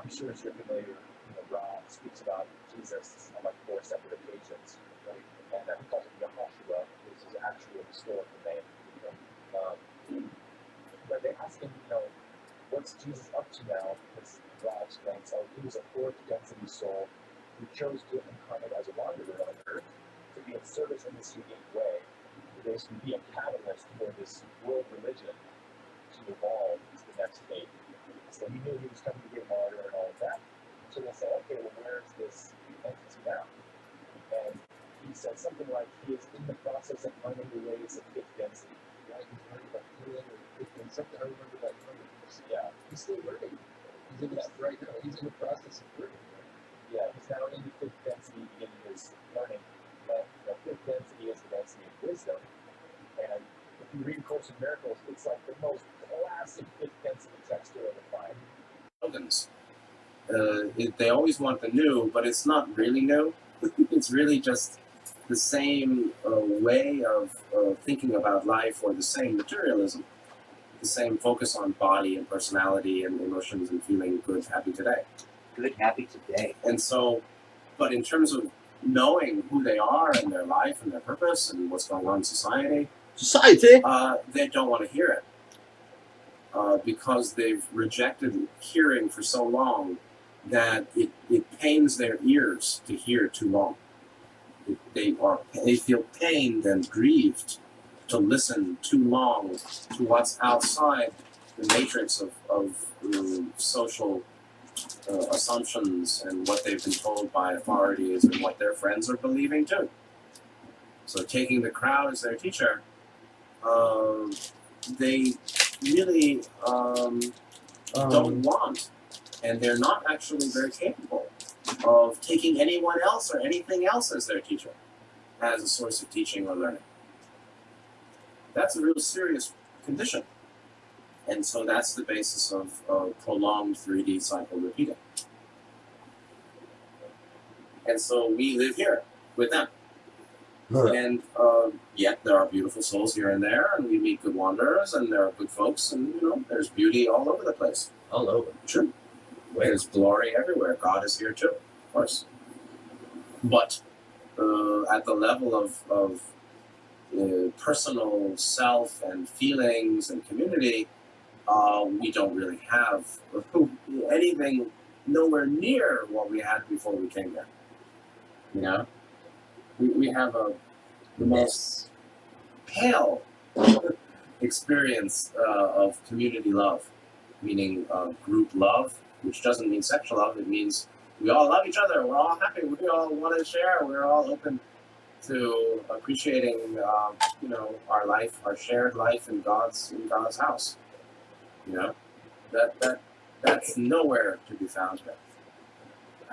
I'm sure as you're familiar, Rob speaks about Jesus on like four separate occasions, right? And he calls him Yahushua, which is his actual historical name. But they ask him, what's Jesus up to now? Because Rob explains, he was a fourth density soul who chose to incarnate as a wanderer on earth to be of service in this unique way, to basically be a catalyst for this world religion to evolve into the next faith. So he knew he was coming to be a martyr and all of that. So they said, okay, well, where's this entity now? And he said something like he is in the process of learning the ways of fifth density. Right? He's learning about healing and fifth density. Something I remember that learning. Yeah. He's still learning. He's in that right now. He's in the process of learning. Right? Yeah, he's now in the fifth density beginning his learning. But the fifth density is the density of wisdom. And if you read Course in Miracles, it's like the most classic fifth density text you'll ever find. They always want the new, but it's not really new. It's really just the same way of thinking about life, or the same materialism, the same focus on body and personality and emotions and feeling good, happy today. Good, happy today. And so, but in terms of knowing who they are and their life and their purpose and what's going on in society, they don't want to hear it because they've rejected hearing for so long that it pains their ears to hear too long. They feel pained and grieved to listen too long to what's outside the matrix of social assumptions and what they've been told by authorities and what their friends are believing too. So taking the crowd as their teacher, they really don't want, and they're not actually very capable of taking anyone else or anything else as their teacher, as a source of teaching or learning. That's a real serious condition. And so that's the basis of prolonged 3D cycle repeating. And so we live here with them. And yet there are beautiful souls here and there, and we meet good wanderers, and there are good folks, and there's beauty all over the place. All over. Sure. There's glory everywhere. God is here too, of course. But at the level of personal self and feelings and community, we don't really have anything nowhere near what we had before we came here. We have the most pale experience of community love, meaning group love, which doesn't mean sexual love. It means we all love each other. We're all happy. We all want to share. We're all open to appreciating, our life, our shared life in God's house. That's nowhere to be found here,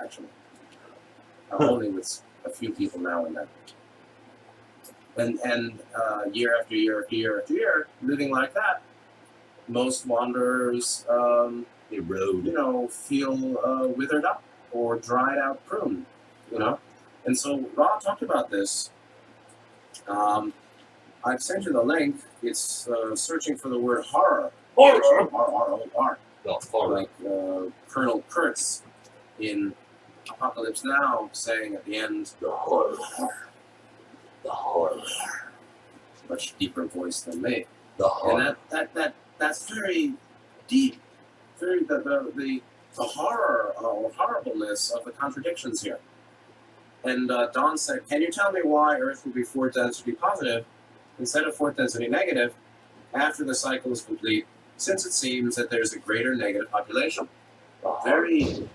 actually. Only with a few people now and then. And year after year after year after year, living like that, most wanderers, feel withered up or dried out prune, And so Ra talked about this. I've sent you the link. It's searching for the word horror. Horror. R-R-O-R. Horror. Like Colonel Kurtz in Apocalypse Now saying at the end, The horror. The horror. Much deeper voice than me. The horror. And that's very deep. Very the horror or horribleness of the contradictions here. And Don said, can you tell me why Earth will be fourth density positive instead of fourth density negative after the cycle is complete, since it seems that there's a greater negative population? Very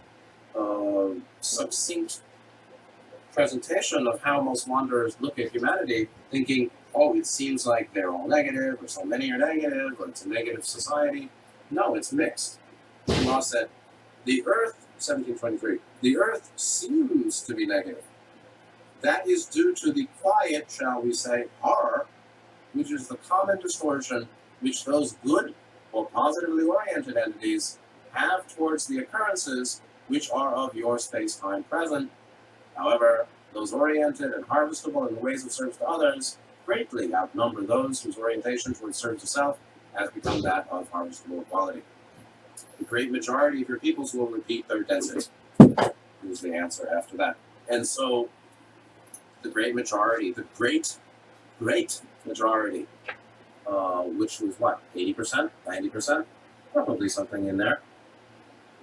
succinct presentation of how most wanderers look at humanity, thinking, oh, it seems like they're all negative, or so many are negative, or it's a negative society. No, it's mixed. Ross said, the Earth, 1723, the Earth seems to be negative. That is due to the quiet, shall we say, horror, which is the common distortion which those good or positively oriented entities have towards the occurrences which are of your space-time present. However, those oriented and harvestable in the ways of service to others greatly outnumber those whose orientation towards service to self has become that of harvestable equality. The great majority of your peoples will repeat third density, is the answer after that. And so the great majority, the great majority, which was what, 80%, 90%, probably something in there,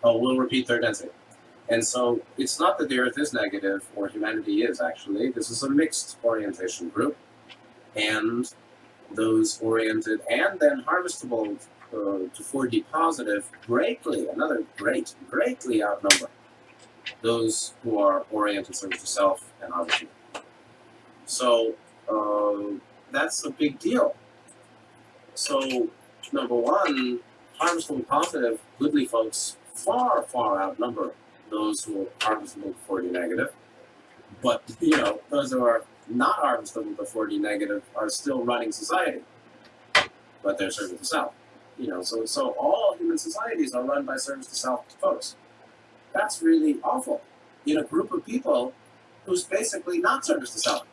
will repeat third density. And so it's not that the Earth is negative, or humanity is actually. This is a mixed orientation group. And those oriented and then harvestable to 4D positive greatly outnumber those who are oriented service to self and harvestable. So that's a big deal. So number one, harvestable positive, goodly folks far outnumber those who are harvestable to 4D negative. But those who are not harvestable to 4D negative are still running society, but they're service to self. So all human societies are run by service to self folks. That's really awful in a group of people who's basically not service to self,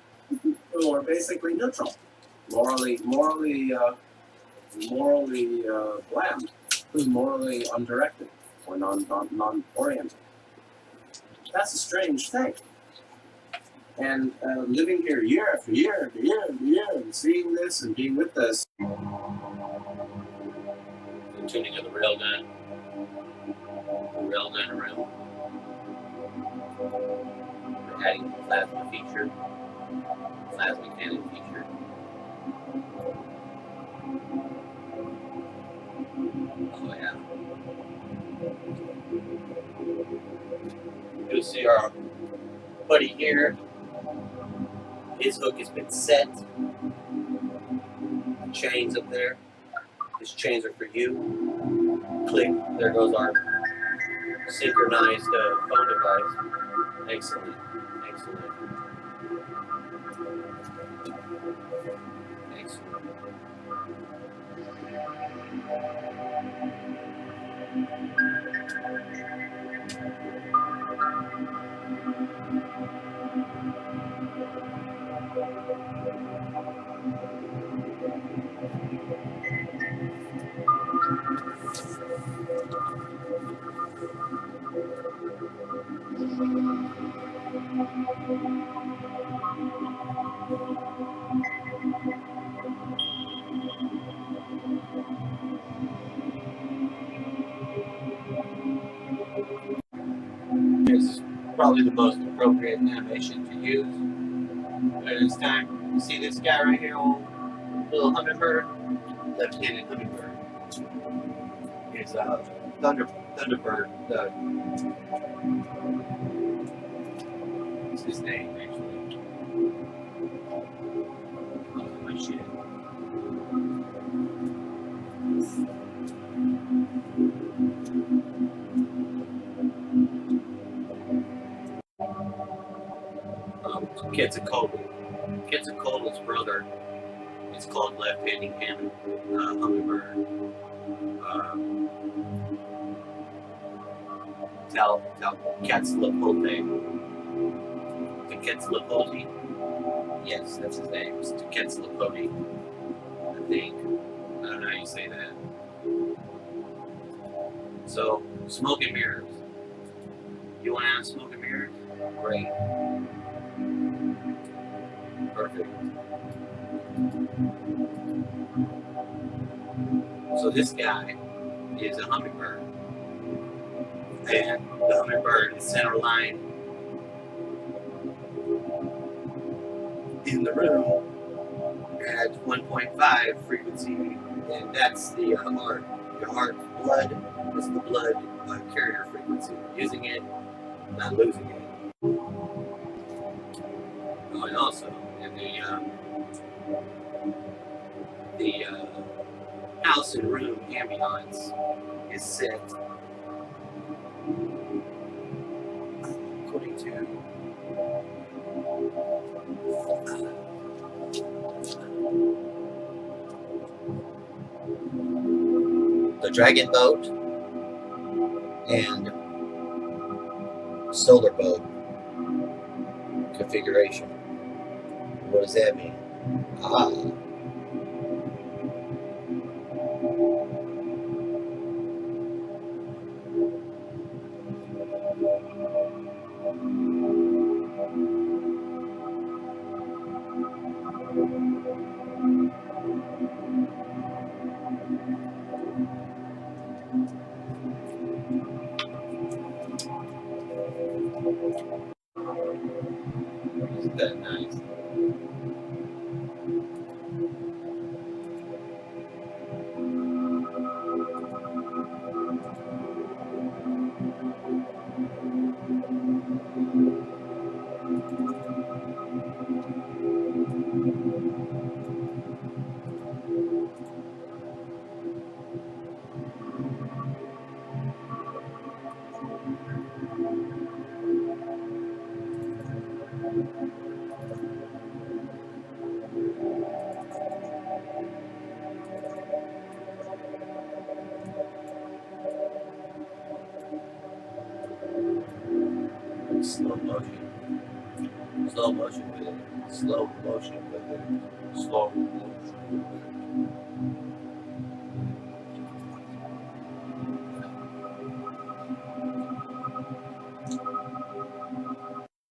who are basically neutral, morally bland, who's morally undirected or non-oriented. That's a strange thing. And living here year after year after year after year and seeing this and being with this. The tuning of the railgun. The railgun around. We're adding the plasma feature. Plasma cannon feature. Oh yeah. You'll see our buddy here. His hook has been set. The chains up there. His chains are for you. Click. There goes our synchronized phone device. Excellent. Excellent. Excellent. It's probably the most appropriate animation to use at this time. You see this guy right here, old little hummingbird? Left-handed hummingbird. It's Thunderbird. What's his name, actually? Oh, my shit. Quetzalcoatl's brother is called left-handed hummingbird. Quetzalcoatl. The Quetzalcoatl. Yes, that's his name. It's the Quetzalcoatl. I think. I don't know how you say that. So, smoke and mirrors. You want to have smoke and mirrors? Great. Perfect. So this guy is a hummingbird. And the hummingbird is center line in the room at 1.5 frequency, and that's the heart. Your heart's blood is the blood carrier frequency. Using it, not losing it. Oh, and also in the house and room ambiance is set according to the Dragon Boat and Solar Boat configuration. What does that mean? Isn't that nice? Slow motion. Slow motion with it. Slow motion with it. Slow motion with